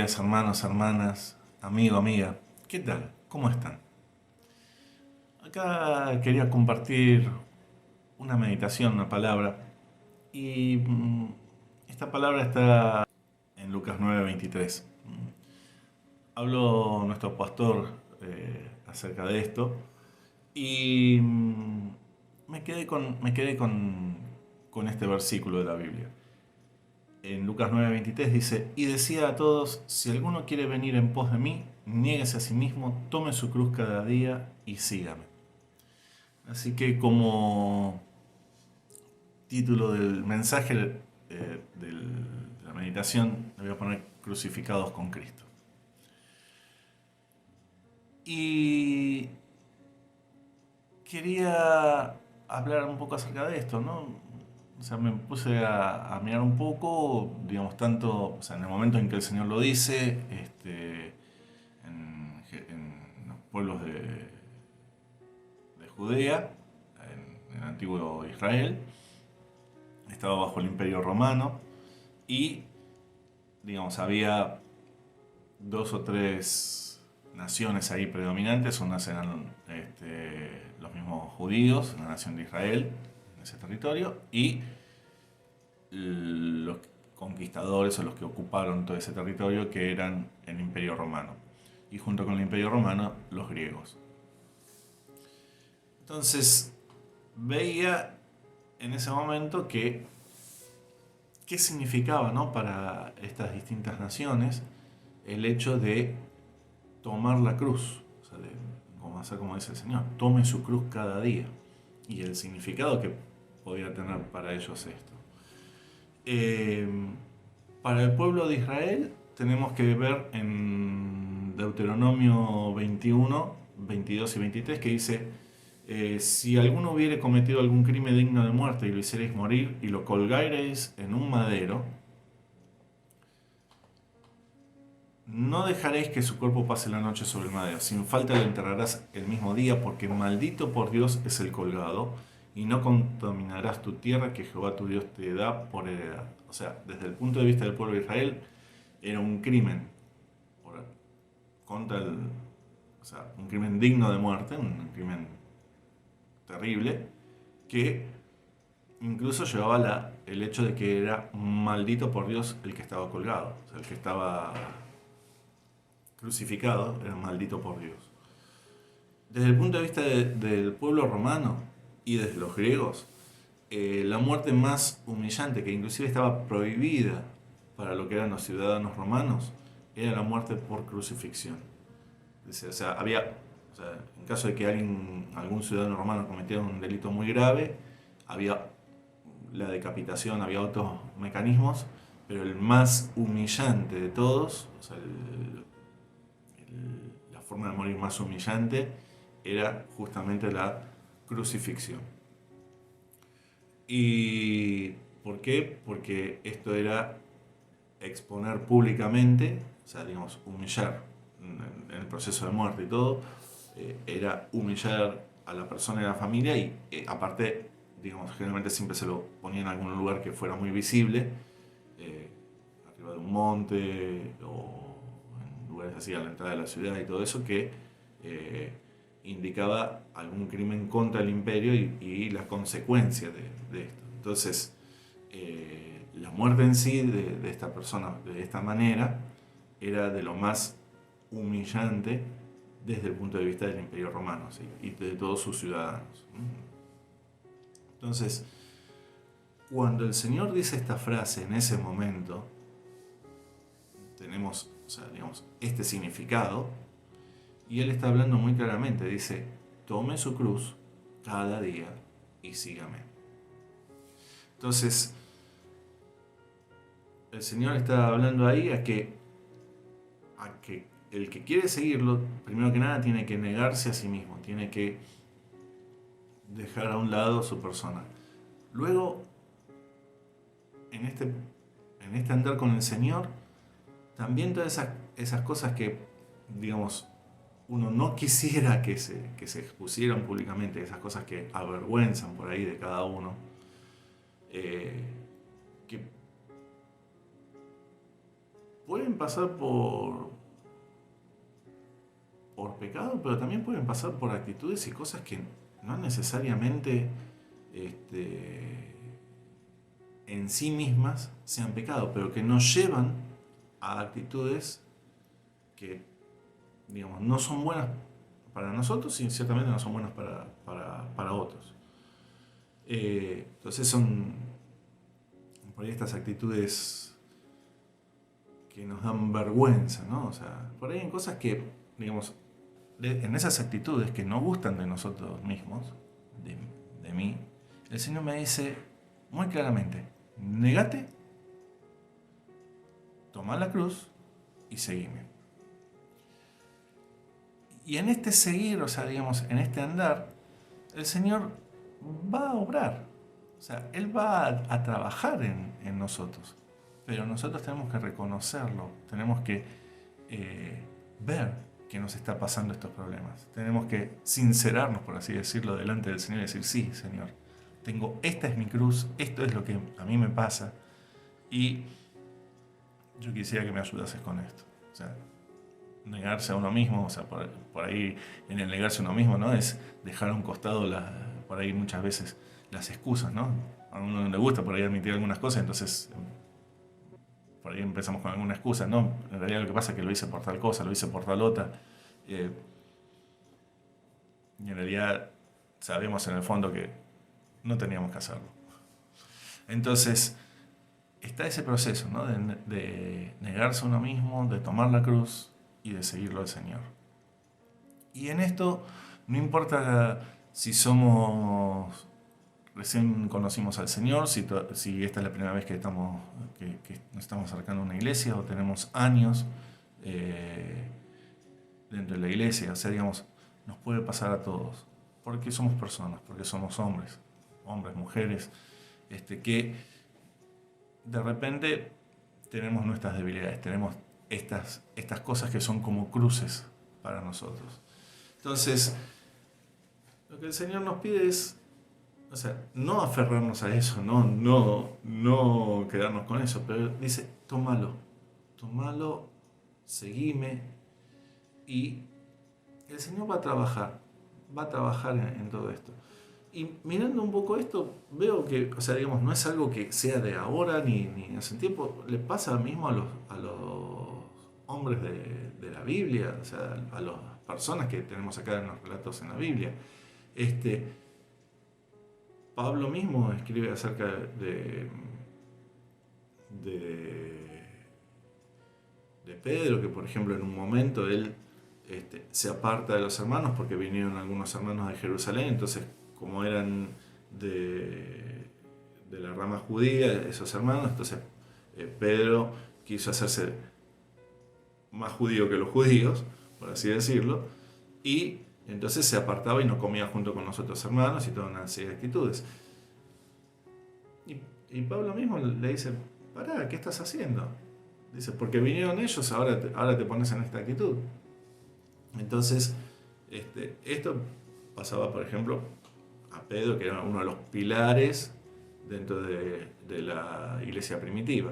días, hermanos, hermanas, amigo, amiga. ¿Qué tal? ¿Cómo están? Acá quería compartir una meditación, una palabra. Y esta palabra está en Lucas 9:23. Habló nuestro pastor acerca de esto. Y me quedé con este versículo de la Biblia. En Lucas 9:23 dice, y decía a todos, si alguno quiere venir en pos de mí, niéguese a sí mismo, tome su cruz cada día y sígame. Así que como título del mensaje de la meditación, le voy a poner crucificados con Cristo. Y quería hablar un poco acerca de esto, ¿no? O sea, me puse a mirar un poco, digamos, tanto, o sea, en el momento en que el Señor lo dice, en los pueblos de Judea, en el antiguo Israel, estaba bajo el Imperio Romano y, digamos, había dos o tres naciones ahí predominantes. Unas eran los mismos judíos, la nación de Israel, en ese territorio, y los conquistadores o los que ocuparon todo ese territorio, que eran el Imperio Romano. Y junto con el Imperio Romano, los griegos. Entonces, veía en ese momento qué significaba, ¿no?, para estas distintas naciones el hecho de tomar la cruz. O sea, como dice el Señor, tome su cruz cada día. Y el significado que podía tener para ellos esto. Eh, para el pueblo de Israel tenemos que ver en Deuteronomio 21, 22 y 23 que dice, si alguno hubiere cometido algún crimen digno de muerte y lo hicierais morir y lo colgareis en un madero, no dejaréis que su cuerpo pase la noche sobre el madero, sin falta lo enterrarás el mismo día, porque maldito por Dios es el colgado, y no contaminarás tu tierra que Jehová tu Dios te da por heredad. O sea, desde el punto de vista del pueblo de Israel, era un crimen contra el, o sea, un crimen digno de muerte, un crimen terrible, que incluso llevaba el hecho de que era maldito por Dios el que estaba colgado, o sea, el que estaba crucificado era maldito por Dios. Desde el punto de vista del pueblo romano y desde los griegos, la muerte más humillante, que inclusive estaba prohibida para lo que eran los ciudadanos romanos, era la muerte por crucifixión. O sea, en caso de que algún ciudadano romano cometiera un delito muy grave, había la decapitación, había otros mecanismos, pero el más humillante de todos, o sea, la forma de morir más humillante, era justamente la crucifixión. ¿Y por qué? Porque esto era exponer públicamente, o sea, digamos, humillar en el proceso de muerte y todo, era humillar a la persona y a la familia y aparte, digamos, generalmente siempre se lo ponía en algún lugar que fuera muy visible, arriba de un monte o en lugares así a la entrada de la ciudad y todo eso, que indicaba algún crimen contra el imperio y la consecuencia de esto. Entonces, la muerte en sí de esta persona de esta manera era de lo más humillante desde el punto de vista del Imperio Romano, ¿sí?, y de todos sus ciudadanos. Entonces, cuando el Señor dice esta frase en ese momento, tenemos, o sea, digamos, este significado, y Él está hablando muy claramente, dice, tome su cruz cada día y sígame. Entonces, el Señor está hablando ahí a que el que quiere seguirlo, primero que nada, tiene que negarse a sí mismo, tiene que dejar a un lado su persona. Luego, en este andar con el Señor, también todas esas cosas que, digamos, uno no quisiera que se expusieran públicamente, esas cosas que avergüenzan por ahí de cada uno, que pueden pasar por pecado, pero también pueden pasar por actitudes y cosas que no necesariamente en sí mismas sean pecado, pero que nos llevan a actitudes que, digamos, no son buenas para nosotros y ciertamente no son buenas para otros. Entonces son por ahí estas actitudes que nos dan vergüenza, ¿no? O sea, por ahí hay cosas que, digamos, en esas actitudes que no gustan de nosotros mismos, de mí, el Señor me dice muy claramente, negate, toma la cruz y seguime. Y en este seguir, o sea, digamos, en este andar, el Señor va a obrar. O sea, Él va a trabajar en nosotros. Pero nosotros tenemos que reconocerlo, tenemos que ver que nos está pasando estos problemas. Tenemos que sincerarnos, por así decirlo, delante del Señor y decir, sí, Señor, esta es mi cruz, esto es lo que a mí me pasa y yo quisiera que me ayudases con esto. O sea, negarse a uno mismo, o sea, por ahí en el negarse a uno mismo, ¿no? Es dejar a un costado por ahí muchas veces las excusas, ¿no? A uno no le gusta por ahí admitir algunas cosas, entonces por ahí empezamos con alguna excusa, ¿no? En realidad lo que pasa es que lo hice por tal cosa, lo hice por tal otra. Y en realidad sabemos en el fondo que no teníamos que hacerlo. Entonces, está ese proceso, ¿no? De negarse a uno mismo, de tomar la cruz y de seguirlo al Señor. Y en esto, no importa si recién conocimos al Señor, si esta es la primera vez que nos estamos acercando a una iglesia o tenemos años dentro de la iglesia, o sea, digamos, nos puede pasar a todos, porque somos personas, porque somos hombres, mujeres, que de repente tenemos nuestras debilidades, tenemos estas cosas que son como cruces para nosotros. Entonces, lo que el Señor nos pide es, o sea, no aferrarnos a eso, no quedarnos con eso, pero dice, tómalo, seguime, y el Señor va a trabajar en todo esto. Y mirando un poco esto, veo que, o sea, digamos, no es algo que sea de ahora ni hace tiempo, le pasa mismo a los hombres de la Biblia, o sea, a las personas que tenemos acá en los relatos en la Biblia. Pablo mismo escribe acerca de Pedro, que por ejemplo en un momento él se aparta de los hermanos porque vinieron algunos hermanos de Jerusalén, entonces como eran de la rama judía, esos hermanos, entonces Pedro quiso hacerse más judío que los judíos, por así decirlo, y entonces se apartaba y no comía junto con los otros hermanos y toda una serie de actitudes. Y Pablo mismo le dice, pará, ¿qué estás haciendo? Dice, porque vinieron ellos, ahora te pones en esta actitud. Entonces, esto pasaba, por ejemplo, a Pedro, que era uno de los pilares dentro de la iglesia primitiva,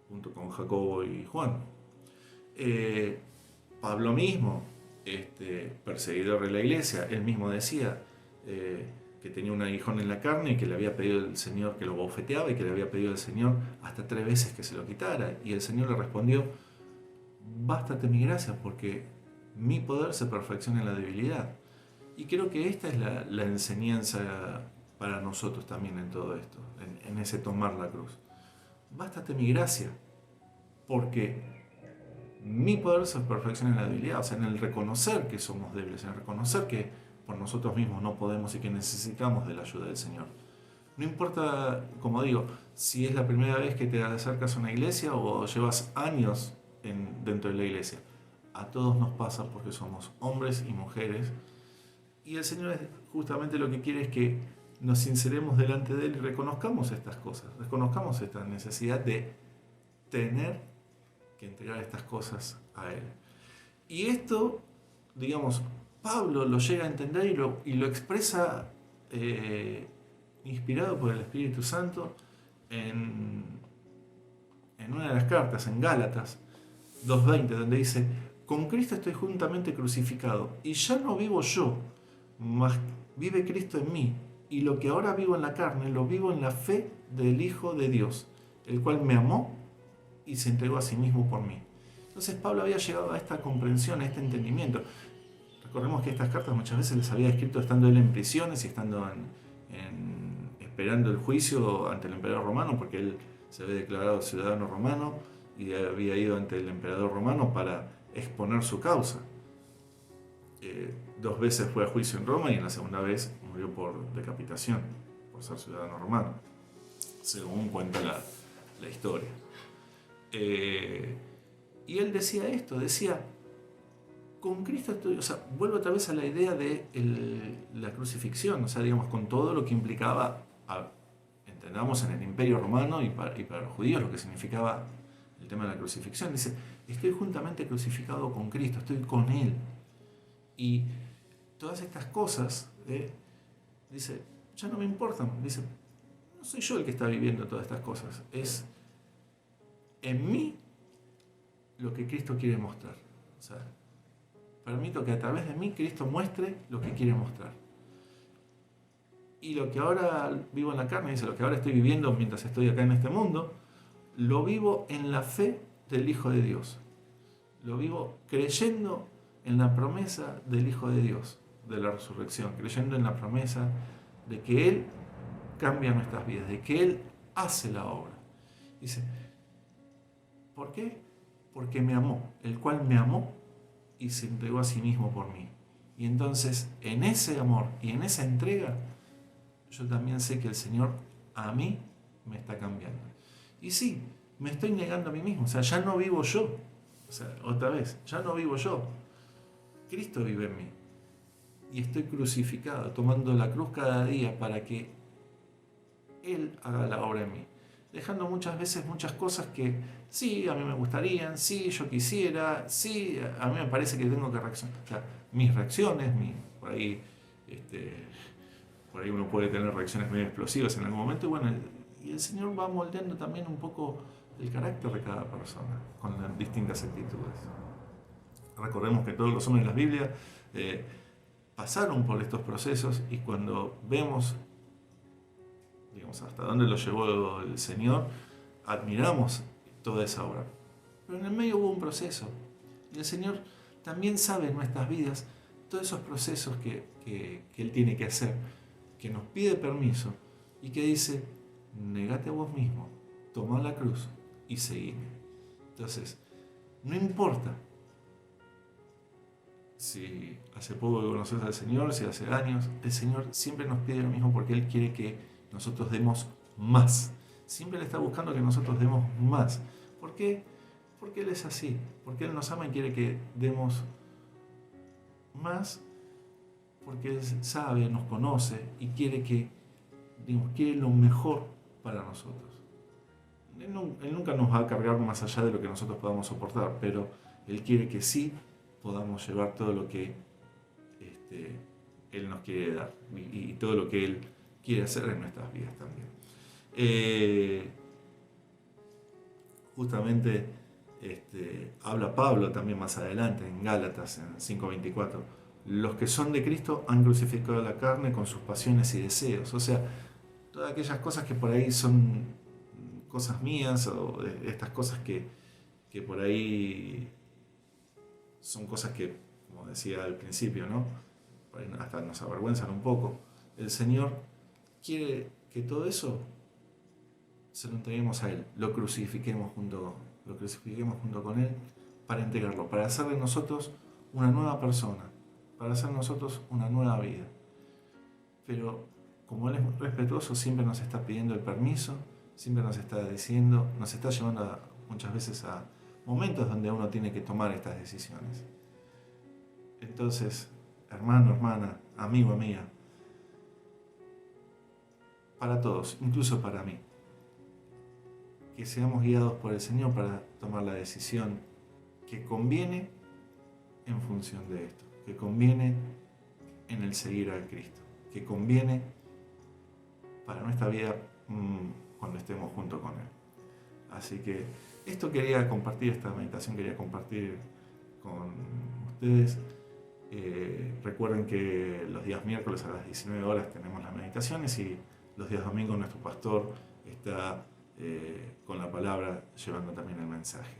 junto con Jacobo y Juan. Pablo mismo, perseguidor de la iglesia, él mismo decía que tenía un aguijón en la carne y que le había pedido el Señor, que lo bofeteaba y que le había pedido al Señor hasta 3 veces que se lo quitara. Y el Señor le respondió, bástate mi gracia porque mi poder se perfecciona en la debilidad. Y creo que esta es la enseñanza para nosotros también en todo esto, en ese tomar la cruz. Bástate mi gracia, porque mi poder se perfecciona en la debilidad, o sea, en el reconocer que somos débiles, en el reconocer que por nosotros mismos no podemos y que necesitamos de la ayuda del Señor. No importa, como digo, si es la primera vez que te acercas a una iglesia o llevas años dentro de la iglesia. A todos nos pasa porque somos hombres y mujeres. Y el Señor justamente lo que quiere es que nos sinceremos delante de Él y reconozcamos estas cosas, reconozcamos esta necesidad de tener que entregar estas cosas a Él. Y esto, digamos, Pablo lo llega a entender y lo expresa inspirado por el Espíritu Santo en en una de las cartas, en Gálatas 2:20, donde dice: con Cristo estoy juntamente crucificado, y ya no vivo yo, mas vive Cristo en mí, y lo que ahora vivo en la carne, lo vivo en la fe del Hijo de Dios, el cual me amó y se entregó a sí mismo por mí. Entonces Pablo había llegado a esta comprensión, a este entendimiento. Recordemos que estas cartas muchas veces les había escrito estando él en prisiones y estando esperando el juicio ante el emperador romano, porque él se había declarado ciudadano romano y había ido ante el emperador romano para exponer su causa. 2 veces fue a juicio en Roma y en la segunda vez murió por decapitación, por ser ciudadano romano, según cuenta la historia. Y él decía esto, decía: con Cristo estoy, o sea, vuelvo otra vez a la idea de la crucifixión, o sea, digamos, con todo lo que implicaba, entendamos, en el Imperio Romano y para los judíos lo que significaba el tema de la crucifixión. Dice: estoy juntamente crucificado con Cristo, estoy con Él. Y todas estas cosas, dice, ya no me importan. Dice, no soy yo el que está viviendo todas estas cosas, es en mí lo que Cristo quiere mostrar. O sea, permito que a través de mí Cristo muestre lo que quiere mostrar. Y lo que ahora vivo en la carne, dice, lo que ahora estoy viviendo mientras estoy acá en este mundo, lo vivo en la fe del Hijo de Dios. Lo vivo creyendo en la promesa del Hijo de Dios, de la resurrección, creyendo en la promesa de que Él cambia nuestras vidas, de que Él hace la obra. Dice, ¿por qué? Porque me amó, el cual me amó y se entregó a sí mismo por mí. Y entonces, en ese amor y en esa entrega, yo también sé que el Señor a mí me está cambiando. Y sí, me estoy negando a mí mismo, o sea, ya no vivo yo. O sea, otra vez, ya no vivo yo. Cristo vive en mí. Y estoy crucificado, tomando la cruz cada día para que Él haga la obra en mí. Dejando muchas veces muchas cosas que sí, a mí me gustarían, sí, yo quisiera, sí, a mí me parece que tengo que reaccionar. O sea, mis reacciones, por ahí uno puede tener reacciones medio explosivas en algún momento, y bueno, y el Señor va moldeando también un poco el carácter de cada persona con las distintas actitudes. Recordemos que todos los hombres de la Biblia pasaron por estos procesos, y cuando vemos, digamos, hasta dónde lo llevó el Señor, admiramos toda esa obra. Pero en el medio hubo un proceso, y el Señor también sabe en nuestras vidas todos esos procesos que Él tiene que hacer, que nos pide permiso y que dice: negate a vos mismo, toma la cruz y seguime. Entonces, no importa si hace poco que conoces al Señor, si hace años, el Señor siempre nos pide lo mismo, porque Él quiere que nosotros demos más. Siempre Él está buscando que nosotros demos más. ¿Por qué? Porque Él es así, porque Él nos ama y quiere que demos más, porque Él sabe, nos conoce y quiere quiere lo mejor para nosotros. Él nunca nos va a cargar más allá de lo que nosotros podamos soportar, pero Él quiere que sí podamos llevar todo lo que Él nos quiere dar y todo lo que Él quiere hacer en nuestras vidas también. Justamente habla Pablo también más adelante en Gálatas, en 5:24: los que son de Cristo han crucificado la carne con sus pasiones y deseos. O sea, todas aquellas cosas que por ahí son cosas mías, o estas cosas que por ahí son cosas que, como decía al principio, ¿no?, por ahí hasta nos avergüenzan un poco. El Señor quiere que todo eso se lo entreguemos a Él, lo crucifiquemos junto con Él, para entregarlo, para hacer de nosotros una nueva persona, para hacer de nosotros una nueva vida. Pero como Él es muy respetuoso, siempre nos está pidiendo el permiso, siempre nos está diciendo, nos está llevando muchas veces a momentos donde uno tiene que tomar estas decisiones. Entonces, hermano, hermana, amigo, amiga, para todos, incluso para mí, que seamos guiados por el Señor para tomar la decisión que conviene en función de esto, que conviene en el seguir a Cristo, que conviene para nuestra vida cuando estemos junto con Él. Así que esto quería compartir, esta meditación quería compartir con ustedes. Recuerden que los días miércoles a las 19 horas tenemos las meditaciones y los días domingos nuestro pastor está con la palabra llevando también el mensaje.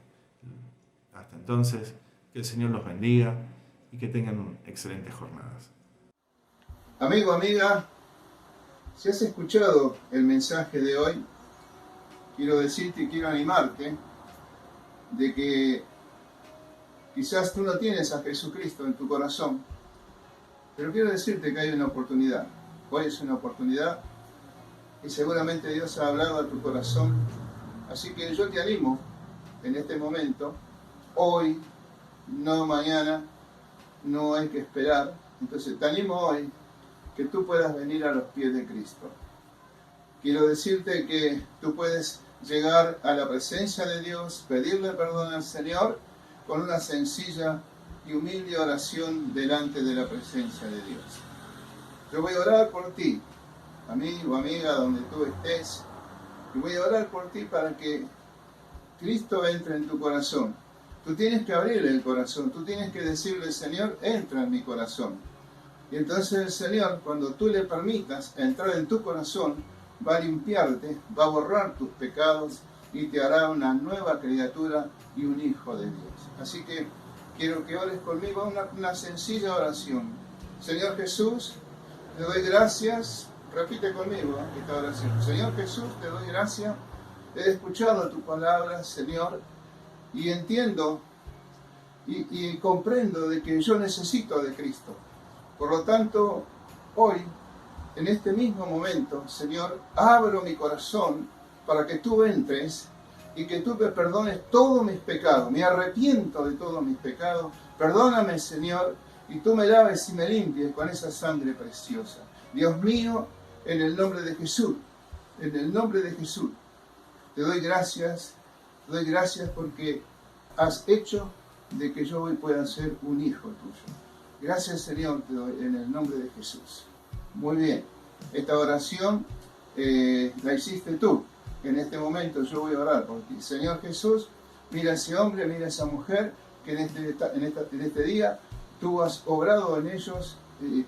Hasta entonces, que el Señor los bendiga y que tengan excelentes jornadas. Amigo, amiga, si has escuchado el mensaje de hoy, quiero decirte y quiero animarte de que quizás tú no tienes a Jesucristo en tu corazón, pero quiero decirte que hay una oportunidad. Hoy es una oportunidad y seguramente Dios ha hablado a tu corazón. Así que yo te animo en este momento, hoy, no mañana, no hay que esperar. Entonces te animo hoy que tú puedas venir a los pies de Cristo. Quiero decirte que tú puedes llegar a la presencia de Dios, pedirle perdón al Señor con una sencilla y humilde oración delante de la presencia de Dios. Yo voy a orar por ti, amigo, amiga, donde tú estés, y voy a orar por ti para que Cristo entre en tu corazón. Tú tienes que abrirle el corazón, tú tienes que decirle, Señor, entra en mi corazón. Y entonces el Señor, cuando tú le permitas entrar en tu corazón, va a limpiarte, va a borrar tus pecados y te hará una nueva criatura y un hijo de Dios. Así que quiero que ores conmigo una sencilla oración. Señor Jesús, te doy gracias. Repite conmigo esta oración. Señor Jesús, te doy gracias. He escuchado tu palabra, Señor, y entiendo y comprendo de que yo necesito de Cristo. Por lo tanto, hoy, en este mismo momento, Señor, abro mi corazón para que tú entres y que tú me perdones todos mis pecados. Me arrepiento de todos mis pecados. Perdóname, Señor, y tú me laves y me limpies con esa sangre preciosa. Dios mío, en el nombre de Jesús, en el nombre de Jesús, te doy gracias porque has hecho de que yo hoy pueda ser un hijo tuyo. Gracias, Señor, te doy en el nombre de Jesús. Muy bien, esta oración la hiciste tú. En este momento yo voy a orar por ti. Señor Jesús, mira a ese hombre, mira a esa mujer que en este día tú has obrado en ellos, en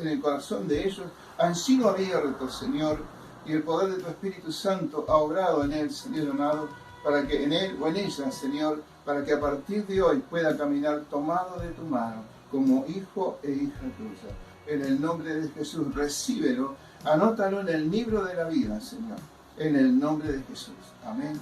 el corazón de ellos, han sido abiertos, Señor, y el poder de tu Espíritu Santo ha obrado en él, Señor amado, para que en él o en ella, Señor, para que a partir de hoy pueda caminar tomado de tu mano, como hijo e hija tuya. En el nombre de Jesús, recíbelo, anótalo en el libro de la vida, Señor. En el nombre de Jesús. Amén.